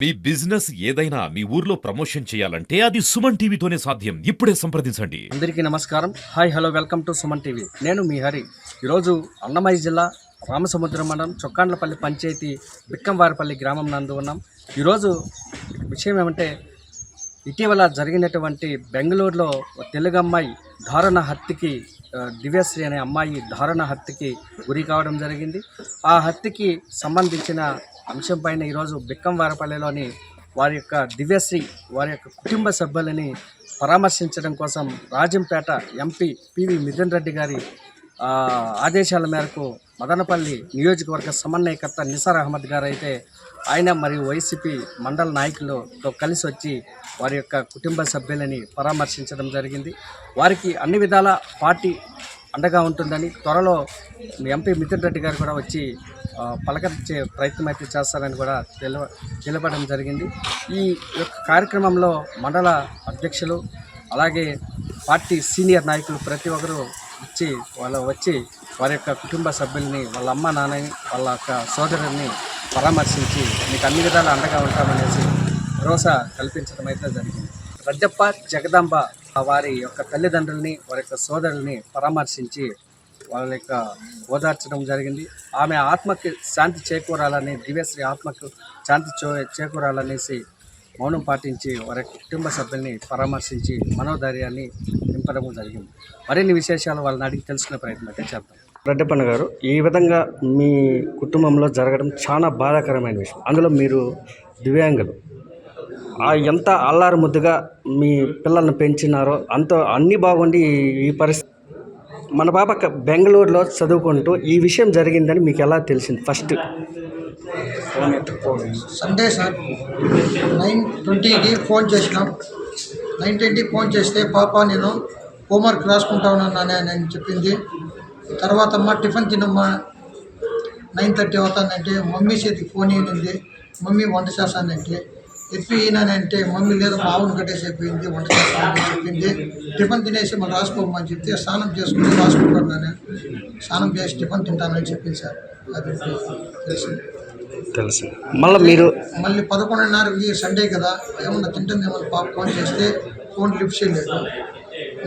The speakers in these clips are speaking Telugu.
మీ బిజినెస్ ఏదైనా మీ ఊర్లో ప్రమోషన్ చేయాలంటే అది సుమన్ టీవీతోనే సాధ్యం. ఇప్పుడే సంప్రదించండి. అందరికీ నమస్కారం. Hi hello welcome to Suman TV. నేను మీ హరి. ఈరోజు అన్నమయ్య జిల్లా రామసముద్రం మండలం చొక్కాండ్లపల్లి పంచాయతీ బిక్కంవారిపల్లి గ్రామం నందు ఉన్నాం. ఈరోజు విషయం ఏమంటే ఇటీవల జరిగినటువంటి బెంగళూరులో తెలుగు అమ్మాయి దారుణ హత్యకి దివ్యశ్రీ అనే అమ్మాయి దారుణ హత్యకి గురి కావడం జరిగింది. ఆ హత్యకి సంబంధించిన అంశం పైన ఈరోజు బిక్కంవారిపల్లిలోని వారి యొక్క దివ్యశ్రీ వారి యొక్క కుటుంబ సభ్యులని పరామర్శించడం కోసం రాజంపేట ఎంపీ పివి మిథున్ రెడ్డి గారి ఆదేశాల మేరకు మదనపల్లి నియోజకవర్గ సమన్వయకర్త నిసార్ అహ్మద్ గారు అయితే ఆయన మరియు వైసీపీ మండల నాయకులతో కలిసి వచ్చి వారి యొక్క కుటుంబ సభ్యులని పరామర్శించడం జరిగింది. వారికి అన్ని విధాల పార్టీ అండగా ఉంటుందని త్వరలో ఎంపీ మిథున్ రెడ్డి గారు కూడా వచ్చి పలకరించే ప్రయత్నం అయితే చేస్తారని కూడా తెలపడం జరిగింది. ఈ యొక్క కార్యక్రమంలో మండల అధ్యక్షులు అలాగే పార్టీ సీనియర్ నాయకులు ప్రతి ఒక్కరూ వచ్చి వారి యొక్క కుటుంబ సభ్యుల్ని వాళ్ళ అమ్మ నాన్నని వాళ్ళ యొక్క సోదరుని పరామర్శించి మీకు అన్ని విధాలు అండగా ఉంటామనేసి భరోసా కల్పించడం అయితే జరిగింది. రద్దెప్ప జగదాంబ వారి యొక్క తల్లిదండ్రుల్ని వారి యొక్క సోదరుల్ని పరామర్శించి వాళ్ళ యొక్క ఓదార్చడం జరిగింది. ఆమె ఆత్మకి శాంతి చేకూరాలని, దివ్యశ్రీ ఆత్మకు శాంతి చేకూరాలనేసి మౌనం పాటించి వారి కుటుంబ సభ్యుల్ని పరామర్శించి మనోధైర్యాన్ని నింపడం జరిగింది. మరిన్ని విశేషాలు వాళ్ళని అడిగి తెలుసుకునే ప్రయత్నం అయితే చేద్దాం. రెడ్డప్పన్న గారు, ఈ విధంగా మీ కుటుంబంలో జరగడం చాలా బాధాకరమైన విషయం. అందులో మీరు దివ్యాంగులు ఎంత అల్లారు ముద్దుగా మీ పిల్లల్ని పెంచినారో అంత అన్నీ బాగుండి ఈ పరిస్థితి మన పాప బెంగళూరులో చదువుకుంటూ ఈ విషయం జరిగిందని మీకు ఎలా తెలిసింది? ఫస్ట్ సండే సార్ 9:20కి ఫోన్ చేసినాం. 9:20కి ఫోన్ చేస్తే పాప నేను హోంవర్క్ రాసుకుంటా ఉన్నాను అని చెప్పింది. తర్వాత అమ్మ టిఫిన్ తినమ్మా 9:30 అవుతుందంటే మమ్మీ చేతికి ఫోన్ అయినంది. మమ్మీ వంట చేస్తానంటే ఎప్పి ఈయనంటే మమ్మీ లేదు మావును కట్టేసి అయిపోయింది వంట చేస్తానని చెప్పింది. టిఫిన్ తినేసి మళ్ళీ రాసుకోమని చెప్తే స్నానం చేసుకుని రాసుకుంటున్నాను. స్నానం చేసి టిఫిన్ తింటానని చెప్పింది సార్. అది తెలుసు. మళ్ళీ 11:30కి సండే కదా ఏమన్నా తింటుంది ఏమన్నా పాప ఫోన్ చేస్తే ఫోన్ లిఫ్ట్ చేయలేదు.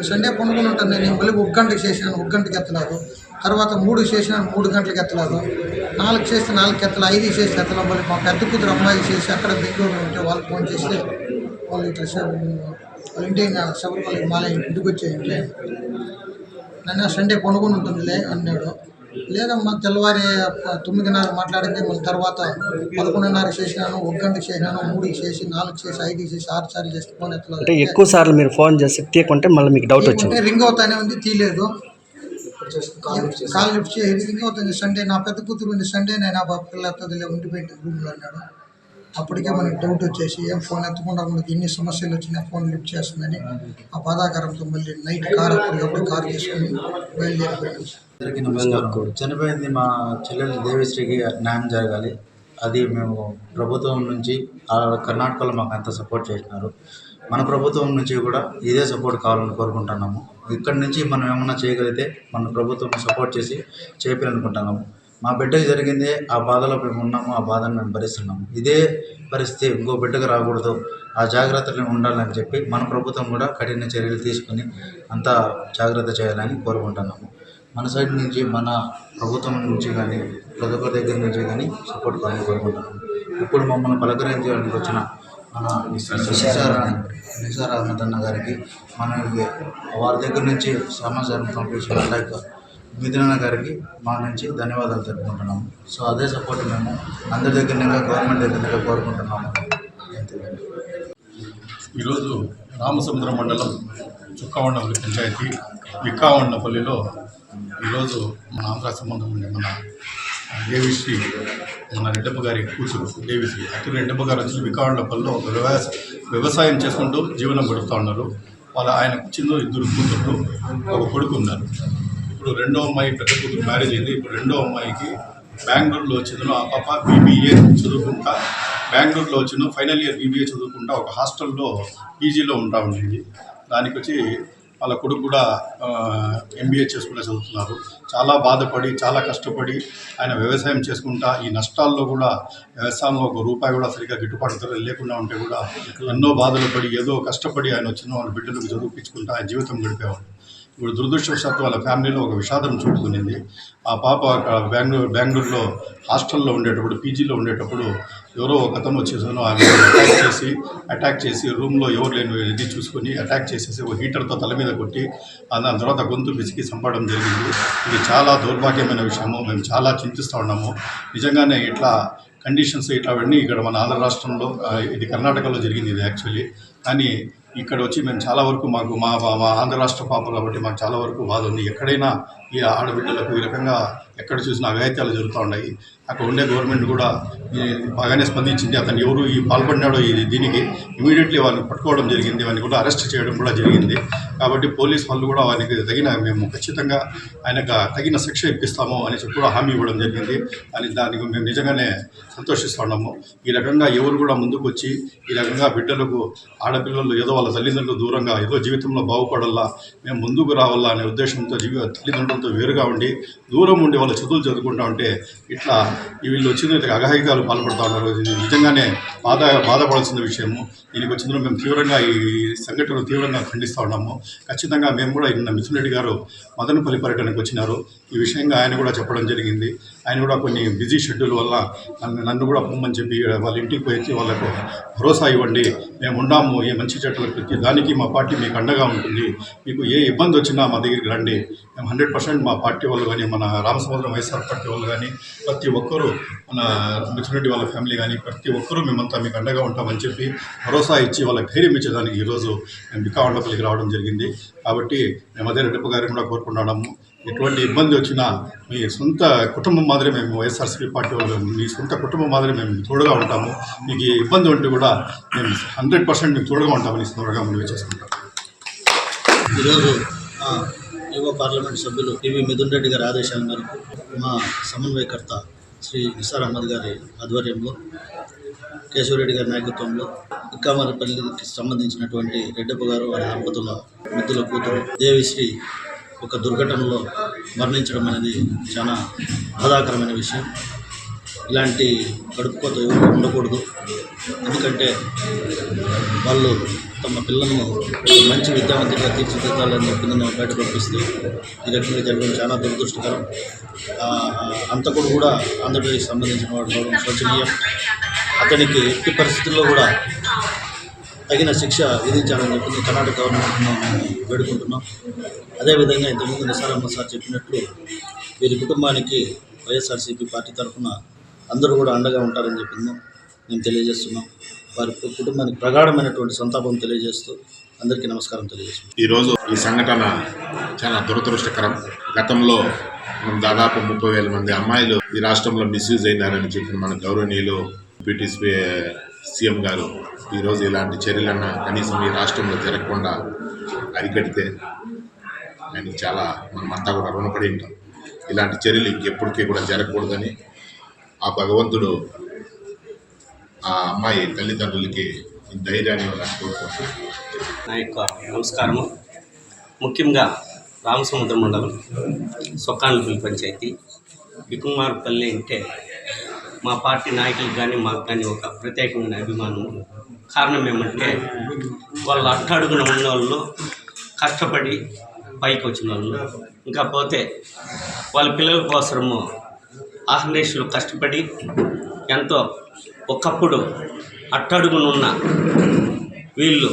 సండే పండుకొని ఉంటాను నేను. మళ్ళీ 1 గంటకి చేసినాను, 1 గంటకి ఎత్తలేదు. తర్వాత 3 చేసినాను, 3 గంటలకు ఎత్తలేదు. 4 చేస్తే 4 ఎత్తలు, 5 చేసి ఎత్తలేదు. మళ్ళీ మా పెద్ద కూతురు అమ్మాయి చేసి అక్కడ బెంగళూరు ఉంటే వాళ్ళు ఫోన్ చేస్తే వాళ్ళు ఇట్లా వాళ్ళ ఇంటి శబరిమలకి మాల ఇంటికి వచ్చేయంటే నన్ను సండే పండుకొని ఉంటుందిలే అన్నాడు. లేదమ్మా తెల్లవారి 9:30 మాట్లాడింది. మళ్ళీ తర్వాత 11:30 చేసినాను, 1 గంటకి చేసినాను, 3కి చేసి 4 చేసి 5 చేసి 6 సార్లు చేసి ఫోన్ ఎత్తలేదు. అంటే ఎక్కువ సార్లు మీరు ఫోన్ చేసి తీయకుంటే మళ్ళీ మీకు డౌట్ వచ్చింది. రింగ్ అవుతానే ఉంది, తీయలేదు. కాల్ లిఫ్ట్ చేసి రింగ్ అవుతుంది. సండే నా పెద్ద కూతురు ఉంది. సండే నేను ఆ పిల్ల ఎత్తదిలే ఉండిపోయింది రూమ్లో అన్నాడు. అప్పటికే మనకి డౌట్ వచ్చేసి ఏం ఫోన్ ఎత్తకుండా మనకి ఎన్ని సమస్యలు వచ్చినా ఫోన్ లిఫ్ట్ చేస్తుందని ఆ బాధాకరంతో మళ్ళీ నైట్ కారు అప్పటికప్పుడు కారు చేసుకొని బయలుదేరిపోయాను. అందరికీ నమస్కారం. చనిపోయింది మా చెల్లెలు దేవిశ్రీకి న్యాయం జరగాలి. అది మేము ప్రభుత్వం నుంచి కర్ణాటకలో మాకు అంత సపోర్ట్ చేసినారు. మన ప్రభుత్వం నుంచి కూడా ఇదే సపోర్ట్ కావాలని కోరుకుంటున్నాము. ఇక్కడి నుంచి మనం ఏమన్నా చేయగలిగితే మన ప్రభుత్వం సపోర్ట్ చేసి చేయాలనుకుంటున్నాము. మా బిడ్డకి జరిగిందే ఆ బాధలో మేము ఉన్నాము, ఆ బాధను మేము భరిస్తున్నాము. ఇదే పరిస్థితి ఇంకో బిడ్డకు రాకూడదు, ఆ జాగ్రత్తలు ఉండాలని చెప్పి మన ప్రభుత్వం కూడా కఠిన చర్యలు తీసుకుని అంతా జాగ్రత్త చేయాలని కోరుకుంటున్నాము. మన సైడ్ నుంచి మన ప్రభుత్వం నుంచి కానీ ప్రతి ఒక్కరి దగ్గర నుంచి కానీ సపోర్ట్ కావాలని కోరుకుంటున్నాము. ఇప్పుడు మమ్మల్ని పలకరించడానికి వచ్చిన మన నిసార్ అహ్మద్ అన్న గారికి మనకి వారి దగ్గర నుంచి సమాచారం పంపించిన లైక్ మిథున్ గారికి మా నుంచి ధన్యవాదాలు తెలుపుకుంటున్నాము. సో అదే సపోర్ట్ మేము అందరి దగ్గర గవర్నమెంట్ దగ్గర కోరుకుంటున్నాము. ఈరోజు రామసముద్రం మండలం చుక్కవండపల్లి పంచాయతీ విక్కావండపల్లిలో ఈరోజు మన ఆంధ్ర సంబంధం ఉంది. మన దేవిశ్రీ, మన రెడ్డప్ప గారి కూతురు దేవిశ్రీ అటు రెడ్డప్ప గారు వచ్చి విక్కావండపల్లిలో వ్యవసాయం చేసుకుంటూ జీవనం గడుపుతూ ఉన్నారు. ఆయనకు చిన్న 2 కూతుర్లు, 1 కొడుకు ఉన్నారు. ఇప్పుడు 2వ అమ్మాయి పెద్ద కూతురు మ్యారేజ్ అయింది. ఇప్పుడు 2వ అమ్మాయికి బెంగళూరులో వచ్చిందో ఆ పాప బీబీఏ చదువుకుంటా బెంగళూరులో వచ్చిన ఫైనల్ ఇయర్ బీబీఏ చదువుకుంటా ఒక హాస్టల్లో పీజీలో ఉంటా ఉండింది. దానికి వచ్చి వాళ్ళ కొడుకు కూడా MBA చేసుకుంటూ చదువుతున్నారు. చాలా బాధపడి చాలా కష్టపడి ఆయన వ్యవసాయం చేసుకుంటా ఈ నష్టాల్లో కూడా వ్యవసాయంలో ఒక రూపాయి కూడా సరిగ్గా గిట్టుబాటు లేకుండా ఉంటే కూడా ఎన్నో బాధలు పడి ఏదో కష్టపడి ఆయన వచ్చిన వాళ్ళ బిడ్డలకు చదివించుకుంటా ఆయన జీవితం గడిపేవాడు. ఇప్పుడు దురదృష్టవశాత్తు వాళ్ళ ఫ్యామిలీలో ఒక విషాదం చుట్టుకునింది. ఆ పాప అక్కడ బెంగళూరులో హాస్టల్లో ఉండేటప్పుడు, పీజీలో ఉండేటప్పుడు ఎవరో ఒక అతను వచ్చేసాను ఆమె అటాక్ చేసి రూమ్లో ఎవరు లేని ఇది చూసుకొని అటాక్ చేసేసి ఒక హీటర్తో తల మీద కొట్టి దాని తర్వాత గొంతు పిసికి చంపడం జరిగింది. ఇది చాలా దౌర్భాగ్యమైన విషయము. మేము చాలా చింతిస్తూ ఉన్నాము. నిజంగానే ఇట్లా కండిషన్స్ ఇట్లావన్నీ ఇక్కడ మన ఆంధ్ర రాష్ట్రంలో, ఇది కర్ణాటకలో జరిగింది ఇది యాక్చువల్లీ. కానీ ఇక్కడ వచ్చి మేము చాలా వరకు మాకు మా ఆంధ్ర రాష్ట్ర పాప కాబట్టి మాకు చాలా వరకు బాధ ఉంది. ఎక్కడైనా ఈ ఆడబిడ్డలకు ఈ రకంగా ఎక్కడ చూసినా అఘాయిత్యాలు జరుగుతూ ఉన్నాయి. అక్కడ ఉండే గవర్నమెంట్ కూడా బాగానే స్పందించింది. అతను ఎవరు ఈ పాల్పడినాడో దీనికి ఇమీడియట్లీ వాళ్ళని పట్టుకోవడం జరిగింది. వాడిని కూడా అరెస్ట్ చేయడం కూడా జరిగింది. కాబట్టి పోలీస్ వాళ్ళు కూడా వారికి మేము ఖచ్చితంగా ఆయనకు తగిన శిక్ష ఇప్పిస్తాము అని చెప్పి కూడా హామీ ఇవ్వడం జరిగింది. అని దానికి మేము నిజంగానే సంతోషిస్తున్నాము. ఈ రకంగా ఎవరు కూడా ముందుకు వచ్చి ఈ రకంగా బిడ్డలకు, ఆడపిల్లలు ఏదో వాళ్ళ తల్లిదండ్రులు దూరంగా ఏదో జీవితంలో బాగుపడాలా, మేము ముందుకు రావాలా అనే ఉద్దేశంతో తల్లిదండ్రులతో వేరుగా ఉండి దూరం ఉండి వాళ్ళ చదువులు చదువుకుంటా ఉంటే ఇట్లా వీళ్ళు వచ్చిన అఘాయికాలు పాల్పడుతూ ఉన్నారు. ఇది నిజంగానే బాధపడాల్సిన విషయము. దీనికి వచ్చిందో మేము తీవ్రంగా ఈ సంఘటనలు తీవ్రంగా ఖండిస్తూ ఉన్నాము. ఖచ్చితంగా మేము కూడా నిన్న మిథున్ రెడ్డి గారు మదనపల్లి పర్యటనకు వచ్చినారు. ఈ విషయంగా ఆయన కూడా చెప్పడం జరిగింది. ఆయన కూడా కొన్ని బిజీ షెడ్యూల్ వల్ల నన్ను కూడా పొమ్మని చెప్పి వాళ్ళ ఇంటికి పోయి వాళ్ళకు భరోసా ఇవ్వండి, మేము ఉన్నాము, ఏ మంచి చెట్లకు ప్రతి దానికి మా పార్టీ మీకు అండగా ఉంటుంది, మీకు ఏ ఇబ్బంది వచ్చినా మా దగ్గరికి రండి, మేము 100% మా పార్టీ వాళ్ళు కానీ, మన రామసముద్రం వైఎస్ఆర్ పార్టీ వాళ్ళు కానీ, ప్రతి ఒక్కరూ, మన మిథున్ రెడ్డి వాళ్ళ ఫ్యామిలీ కానీ ప్రతి ఒక్కరూ మేమంతా మీకు అండగా ఉంటామని చెప్పి భరోసా ఇచ్చి వాళ్ళకి ధైర్యం ఇచ్చేదానికి ఈరోజు మేము బిక్కావండపల్లికి రావడం జరిగింది. కాబట్టి మేము అదే రెడ్డప్ప గారిని కూడా కోరుకుంటున్నాము, ఎటువంటి ఇబ్బంది వచ్చినా మీ సొంత కుటుంబం మాదిరి మేము వైఎస్ఆర్సీపీ పార్టీ వాళ్ళు మీ సొంత కుటుంబం మాదిరి మేము తోడుగా ఉంటాము. మీకు ఈ ఇబ్బంది ఉంటే కూడా మేము 100% మీకు తోడుగా ఉంటామని త్వరగా మనవి చేసుకుంటాం. ఈరోజు మా యువ పార్లమెంట్ సభ్యులు టీవీ మిథున్ రెడ్డి గారి ఆదేశాల మేరకు మా సమన్వయకర్త శ్రీ నిసార్ అహ్మద్ గారి ఆధ్వర్యంలో, కేశవరెడ్డి గారి నాయకత్వంలో ఇక్కామరపల్లికి సంబంధించినటువంటి రెడ్డప్ప గారు వారి దంపతుల మిత్రుల కూతురు దేవిశ్రీ ఒక దుర్ఘటనలో మరణించడం అనేది చాలా బాధాకరమైన విషయం. ఇలాంటి కడుపుకోత ఎవరు ఉండకూడదు. ఎందుకంటే వాళ్ళు తమ పిల్లలను మంచి విద్యావంతులుగా తీర్చిదిద్దాలని పిల్లలను బయట పంపిస్తే ఈ రకంగా జరగడం చాలా దురదృష్టకరం. అంతకుడు కూడా ఆంధ్రప్రదేశ్ సంబంధించిన వాడు కావడం శోచనీయం. అతనికి ఎట్టి పరిస్థితుల్లో కూడా తగిన శిక్ష విధించాలని చెప్పి కర్ణాటక గవర్నమెంట్ను వేడుకుంటున్నాం. అదేవిధంగా ఇంతకుముందు నిసార్ అహ్మద్ సార్ చెప్పినట్లు వీరి కుటుంబానికి వైఎస్ఆర్సీపీ పార్టీ తరఫున అందరూ కూడా అండగా ఉంటారని చెప్పి మేము తెలియజేస్తున్నాం. వారి కుటుంబానికి ప్రగాఢమైనటువంటి సంతాపం తెలియజేస్తూ అందరికీ నమస్కారం తెలియజేస్తున్నాం. ఈరోజు ఈ సంఘటన చాలా దురదృష్టకరం. గతంలో మనం దాదాపు 30,000 మంది అమ్మాయిలు ఈ రాష్ట్రంలో మిస్యూజ్ అయినారని చెప్పిన మన గౌరవనీయులు పిటిసి సీఎం గారు ఈరోజు ఇలాంటి చర్యలన్నా కనీసం ఈ రాష్ట్రంలో జరగకుండా అరికడితే ఆయనకి చాలా మనమంతా కూడా రుణపడి ఉంటాం. ఇలాంటి చర్యలు ఇంకెప్పటికీ కూడా జరగకూడదని ఆ భగవంతుడు ఆ అమ్మాయి తల్లిదండ్రులకి ధైర్యాన్ని ఇవ్వాలని కోరుకుంటున్నాను. నా యొక్క నమస్కారము. ముఖ్యంగా రామసముద్రం మండలం సొక్కానపల్లి పంచాయతీ బిక్కుమార్పల్లి అంటే మా పార్టీ నాయకులకు కానీ మాకు కానీ ఒక ప్రత్యేకమైన అభిమానం. కారణం ఏమంటే వాళ్ళు అట్టడుగున ఉన్న వాళ్ళు, కష్టపడి పైకి వచ్చిన వాళ్ళు, ఇంకా పోతే వాళ్ళ పిల్లల కోసము ఆహ్నేషులు కష్టపడి ఎంతో ఒకప్పుడు అట్టడుగునున్న వీళ్ళు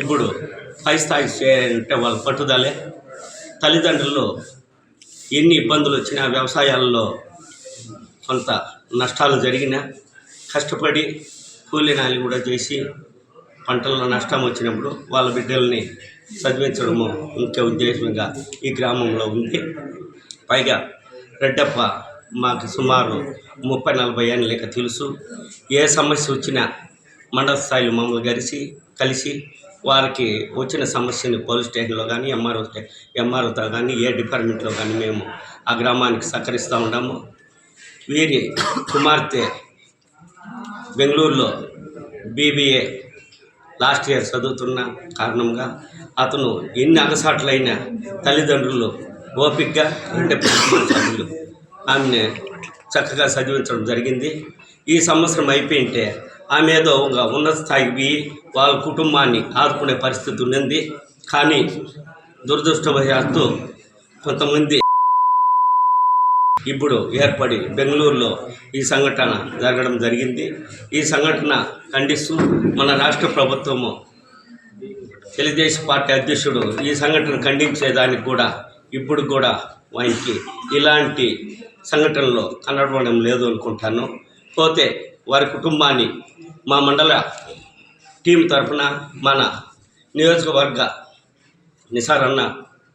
ఇప్పుడు పై స్థాయికి చేయాలంటే వాళ్ళ పట్టుదలే. తల్లిదండ్రులు ఎన్ని ఇబ్బందులు వచ్చినా, వ్యవసాయాల్లో కొంత నష్టాలు జరిగినా కష్టపడి కూలీనాలి కూడా చేసి పంటల్లో నష్టం వచ్చినప్పుడు వాళ్ళ బిడ్డల్ని చదివించడము ముఖ్య ఉద్దేశంగా ఈ గ్రామంలో ఉంది. పైగా రెడ్డప్ప మాకు సుమారు 30-40 ఏళ్ళ లెక్క తెలుసు. ఏ సమస్య వచ్చినా మండల స్థాయిలో మమ్మల్ని కలిసి వారికి వచ్చిన సమస్యని పోలీస్ స్టేషన్లో కానీ ఎంఆర్ఓతో కానీ ఏ డిపార్ట్మెంట్లో కానీ మేము ఆ గ్రామానికి సహకరిస్తూ ఉన్నాము. వీరి కుమార్తె బెంగళూరులో BBA లాస్ట్ ఇయర్ చదువుతున్న కారణంగా అతను ఎన్ని అగసాట్లైన తల్లిదండ్రులు ఓపికగా అంటే కుటుంబ సభ్యులు ఆమెను చక్కగా చదివించడం జరిగింది. ఈ సంవత్సరం అయిపోయింటే ఆమె ఏదో ఒక ఉన్నత స్థాయికి పోయి వాళ్ళ కుటుంబాన్ని ఆదుకునే పరిస్థితి ఉన్నది. కానీ దురదృష్టవశాత్తు కొంతమంది ఇప్పుడు ఏర్పడి బెంగళూరులో ఈ సంఘటన జరగడం జరిగింది. ఈ సంఘటన ఖండిస్తూ మన రాష్ట్ర ప్రభుత్వము తెలుగుదేశం పార్టీ అధ్యక్షుడు ఈ సంఘటన ఖండించేదానికి కూడా ఇప్పుడు కూడా వారికి ఇలాంటి సంఘటనలో కనబడడం లేదు అనుకుంటాను. పోతే వారి కుటుంబాన్ని మా మండల టీం తరఫున మన నియోజకవర్గ నిసార్ అన్న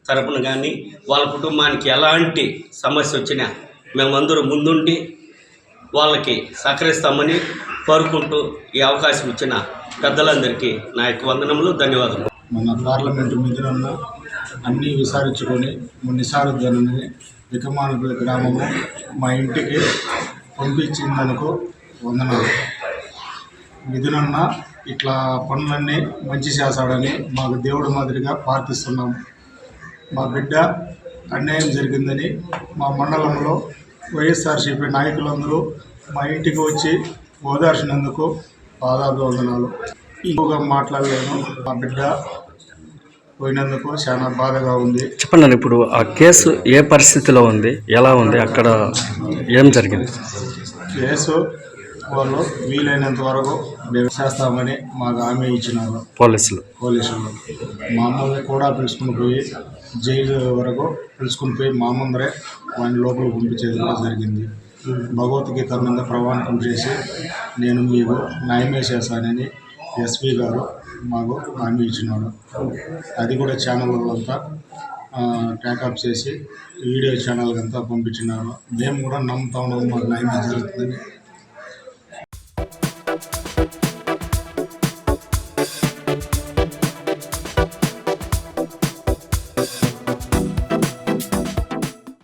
తరపున కానీ వాళ్ళ కుటుంబానికి ఎలాంటి సమస్య వచ్చినా మేమందరూ ముందుండి వాళ్ళకి సహకరిస్తామని కోరుకుంటూ ఈ అవకాశం ఇచ్చిన పెద్దలందరికీ నా యొక్క వందనములు, ధన్యవాదాలు. మన పార్లమెంటు మిత్రులను అన్నీ విచారించుకొని నిసారుద్దనని వికమానపల్లి గ్రామము మా ఇంటికి పంపించిందనుకో వందనాలు. మిథునన్న ఇట్లా పనులన్నీ మంచి చేశాడని మాకు దేవుడి మాదిరిగా ప్రార్థిస్తున్నాము. మా బిడ్డ అన్యాయం జరిగిందని మా మండలంలో వైఎస్ఆర్సీపీ నాయకులందరూ మా ఇంటికి వచ్చి ఓదార్చినందుకు పాదాభివందనాలు. ఎక్కువగా మాట్లాడలేను. మా బిడ్డ పోయినందుకు చాలా బాధగా ఉంది. చెప్పండి, ఇప్పుడు ఆ కేసు ఏ పరిస్థితిలో ఉంది, ఎలా ఉంది, అక్కడ ఏం జరిగింది? కేసు వాళ్ళు వీలైనంత వరకు మేము చేస్తామని మాకు హామీ ఇచ్చినారు పోలీసులు. మమ్మల్ని కూడా పిలుచుకుని పోయి జైలు వరకు పిలుచుకుని పోయి మా ముందరే వాడిని లోపలికి పంపించేది కూడా జరిగింది. భగవద్గీత మీద ప్రమాణం చేసి నేను మీకు న్యాయమే చేశానని ఎస్పీ గారు మాకు హామీ ఇచ్చినాడు. అది కూడా ఛానల్ అంతా ట్యాకప్ చేసి వీడియో ఛానల్ అంతా పంపించినారు. మేము కూడా నమ్ముతా ఉన్నాము మాకు న్యాయమే జరుగుతుందని.